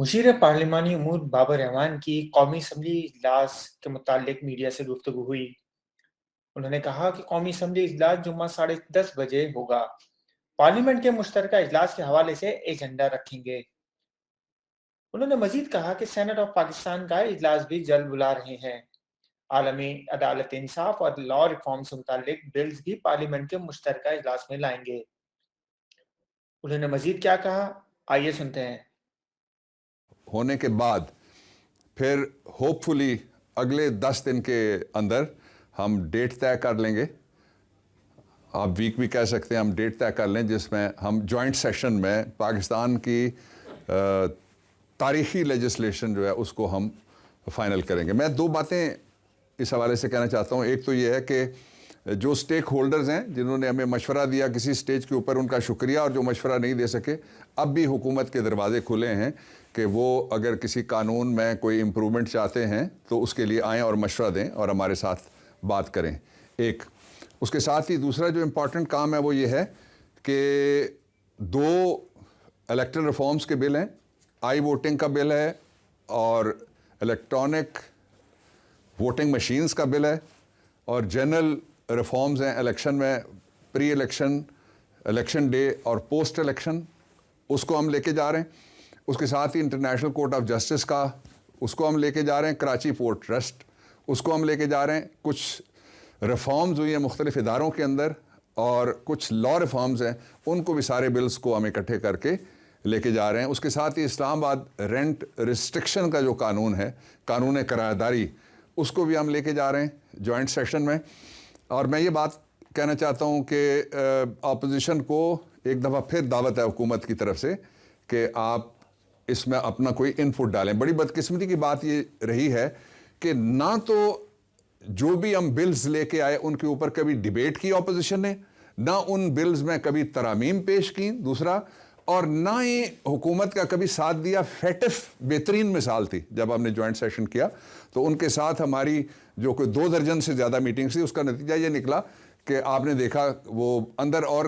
مشیر پارلیمانی امور بابر رحمان کی قومی اسمبلی اجلاس کے متعلق میڈیا سے گفتگو ہوئی۔ انہوں نے کہا کہ قومی اسمبلی اجلاس جمعہ 10:30 بجے ہوگا۔ پارلیمنٹ کے مشترکہ اجلاس کے حوالے سے ایجنڈا رکھیں گے۔ انہوں نے مزید کہا کہ سینٹ آف پاکستان کا اجلاس بھی جلد بلا رہے ہیں۔ عالمی عدالت انصاف اور لا ریفارم سے متعلق بلز بھی پارلیمنٹ کے مشترکہ اجلاس میں لائیں گے۔ انہوں نے مزید کیا کہا، آئیے سنتے ہیں۔ ہونے کے بعد پھر ہوپ فلی اگلے 10 دن کے اندر ہم ڈیٹ طے کر لیں گے، آپ ویک بھی کہہ سکتے ہیں، ہم ڈیٹ طے کر لیں جس میں ہم جوائنٹ سیشن میں پاکستان کی تاریخی لیجسلیشن جو ہے اس کو ہم فائنل کریں گے۔ میں دو باتیں اس حوالے سے کہنا چاہتا ہوں۔ ایک تو یہ ہے کہ جو سٹیک ہولڈرز ہیں جنہوں نے ہمیں مشورہ دیا کسی سٹیج کے اوپر، ان کا شکریہ، اور جو مشورہ نہیں دے سکے، اب بھی حکومت کے دروازے کھلے ہیں کہ وہ اگر کسی قانون میں کوئی امپرومنٹ چاہتے ہیں تو اس کے لیے آئیں اور مشورہ دیں اور ہمارے ساتھ بات کریں۔ ایک اس کے ساتھ ہی دوسرا جو امپورٹنٹ کام ہے وہ یہ ہے کہ 2 الیکٹرل ریفارمز کے بل ہیں، آئی ووٹنگ کا بل ہے اور الیکٹرانک ووٹنگ مشینز کا بل ہے، اور جنرل ریفارمز ہیں الیکشن میں، پری الیکشن، الیکشن ڈے اور پوسٹ الیکشن، اس کو ہم لے کے جا رہے ہیں۔ اس کے ساتھ ہی انٹرنیشنل کورٹ آف جسٹس کا، اس کو ہم لے کے جا رہے ہیں، کراچی پورٹ ٹرسٹ، اس کو ہم لے کے جا رہے ہیں۔ کچھ ریفارمز ہوئی ہیں مختلف اداروں کے اندر اور کچھ لا ریفارمز ہیں، ان کو بھی سارے بلز کو ہم اکٹھے کر کے لے کے جا رہے ہیں۔ اس کے ساتھ ہی اسلام آباد رینٹ ریسٹرکشن کا جو قانون ہے، قانون کرایہ داری، اس کو بھی ہم لے کے جا رہے ہیں جوائنٹ سیشن میں۔ اور میں یہ بات کہنا چاہتا ہوں کہ اپوزیشن کو ایک دفعہ پھر دعوت ہے حکومت کی طرف سے کہ آپ اس میں اپنا کوئی ان پٹ ڈالیں۔ بڑی بدقسمتی کی بات یہ رہی ہے کہ نہ تو جو بھی ہم بلز لے کے آئے ان کے اوپر کبھی ڈیبیٹ کی اپوزیشن نے، نہ ان بلز میں کبھی ترامیم پیش کی، دوسرا، اور نہ ہی حکومت کا کبھی ساتھ دیا۔ فیٹف بہترین مثال تھی جب ہم نے جوائنٹ سیشن کیا تو ان کے ساتھ ہماری جو کوئی 2 درجن سے زیادہ میٹنگز تھی، اس کا نتیجہ یہ نکلا کہ آپ نے دیکھا وہ اندر اور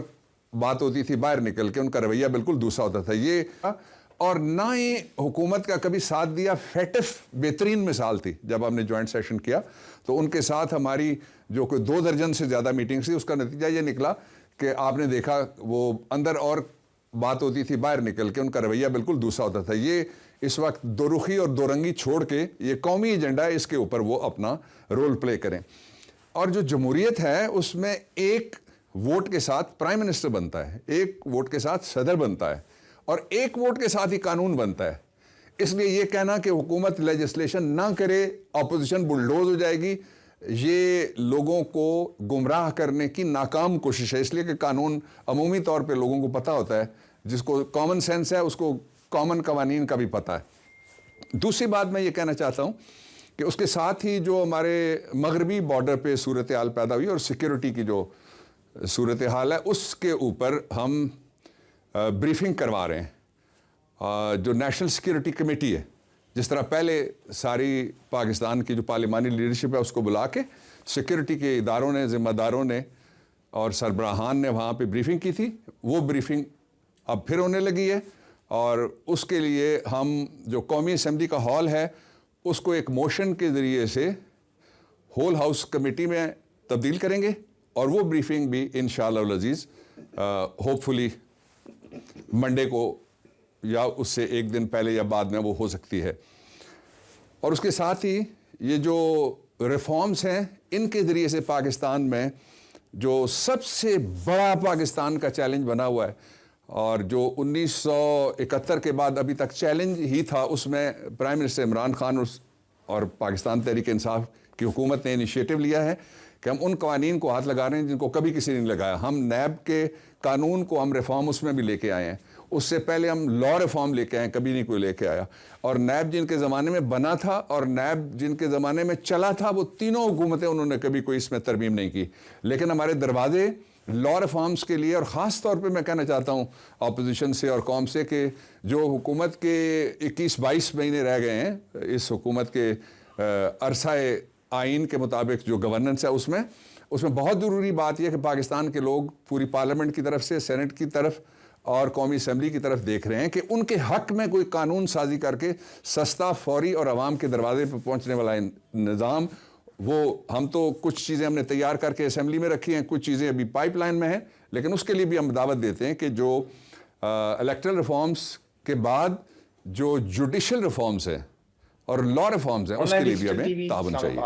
بات ہوتی تھی، باہر نکل کے ان کا رویہ بالکل دوسرا ہوتا تھا۔ یہ اور نہ ہی حکومت کا کبھی ساتھ دیا۔ فیٹف بہترین مثال تھی جب ہم نے جوائنٹ سیشن کیا تو ان کے ساتھ ہماری جو کوئی 2 درجن سے زیادہ میٹنگز تھی، اس کا نتیجہ یہ نکلا کہ آپ نے دیکھا وہ اندر اور بات ہوتی تھی، باہر نکل کے ان کا رویہ بالکل دوسرا ہوتا تھا۔ یہ اس وقت دو رخی اور دو رنگی چھوڑ کے یہ قومی ایجنڈا ہے، اس کے اوپر وہ اپنا رول پلے کریں۔ اور جو جمہوریت ہے اس میں ایک ووٹ کے ساتھ پرائم منسٹر بنتا ہے، ایک ووٹ کے ساتھ صدر بنتا ہے، اور ایک ووٹ کے ساتھ ہی قانون بنتا ہے۔ اس لیے یہ کہنا کہ حکومت لیجسلیشن نہ کرے، اپوزیشن بلڈوز ہو جائے گی، یہ لوگوں کو گمراہ کرنے کی ناکام کوشش ہے۔ اس لیے کہ قانون عمومی طور پہ لوگوں کو پتہ ہوتا ہے، جس کو کامن سینس ہے اس کو کامن قوانین کا بھی پتہ ہے۔ دوسری بات میں یہ کہنا چاہتا ہوں کہ اس کے ساتھ ہی جو ہمارے مغربی بارڈر پہ صورتحال پیدا ہوئی اور سیکیورٹی کی جو صورتحال ہے، اس کے اوپر ہم بریفنگ کروا رہے ہیں۔ جو نیشنل سیکیورٹی کمیٹی ہے، جس طرح پہلے ساری پاکستان کی جو پارلیمانی لیڈرشپ ہے اس کو بلا کے سیکیورٹی کے اداروں نے، ذمہ داروں نے اور سربراہان نے وہاں پہ بریفنگ کی تھی، وہ بریفنگ اب پھر ہونے لگی ہے، اور اس کے لیے ہم جو قومی اسمبلی کا ہال ہے اس کو ایک موشن کے ذریعے سے ہول ہاؤس کمیٹی میں تبدیل کریں گے، اور وہ بریفنگ بھی انشاءاللہ العزیز ہوپ فلی منڈے کو یا اس سے ایک دن پہلے یا بعد میں وہ ہو سکتی ہے۔ اور اس کے ساتھ ہی یہ جو ریفارمز ہیں، ان کے ذریعے سے پاکستان میں جو سب سے بڑا پاکستان کا چیلنج بنا ہوا ہے، اور جو 1971 کے بعد ابھی تک چیلنج ہی تھا، اس میں پرائم منسٹر عمران خان اور پاکستان تحریک انصاف کی حکومت نے انیشیٹو لیا ہے کہ ہم ان قوانین کو ہاتھ لگا رہے ہیں جن کو کبھی کسی نے نہیں لگایا۔ ہم نیب کے قانون کو ہم ریفارم اس میں بھی لے کے آئے ہیں، اس سے پہلے ہم لا ریفارم لے کے آئے ہیں، کبھی نہیں کوئی لے کے آیا۔ اور نیب جن کے زمانے میں بنا تھا اور نیب جن کے زمانے میں چلا تھا، وہ تینوں حکومتیں انہوں نے کبھی کوئی اس میں ترمیم نہیں کی۔ لیکن ہمارے دروازے لا ریفارمز کے لیے، اور خاص طور پہ میں کہنا چاہتا ہوں اپوزیشن سے اور قوم سے کہ جو حکومت کے 21-22 مہینے رہ گئے ہیں اس حکومت کے عرصہ آئین کے مطابق جو گورننس ہے، اس میں بہت ضروری بات یہ ہے کہ پاکستان کے لوگ پوری پارلیمنٹ کی طرف سے، سینٹ کی طرف اور قومی اسمبلی کی طرف دیکھ رہے ہیں کہ ان کے حق میں کوئی قانون سازی کر کے سستا، فوری اور عوام کے دروازے پہ پہنچنے والا نظام، وہ ہم تو کچھ چیزیں ہم نے تیار کر کے اسمبلی میں رکھی ہیں، کچھ چیزیں ابھی پائپ لائن میں ہیں، لیکن اس کے لیے بھی ہم دعوت دیتے ہیں کہ جو الیکٹرل ریفارمز کے بعد جو جوڈیشل ریفارمز ہیں اور لا ریفارمز ہیں اس کے لیے بھی ہمیں تعاون چاہیے.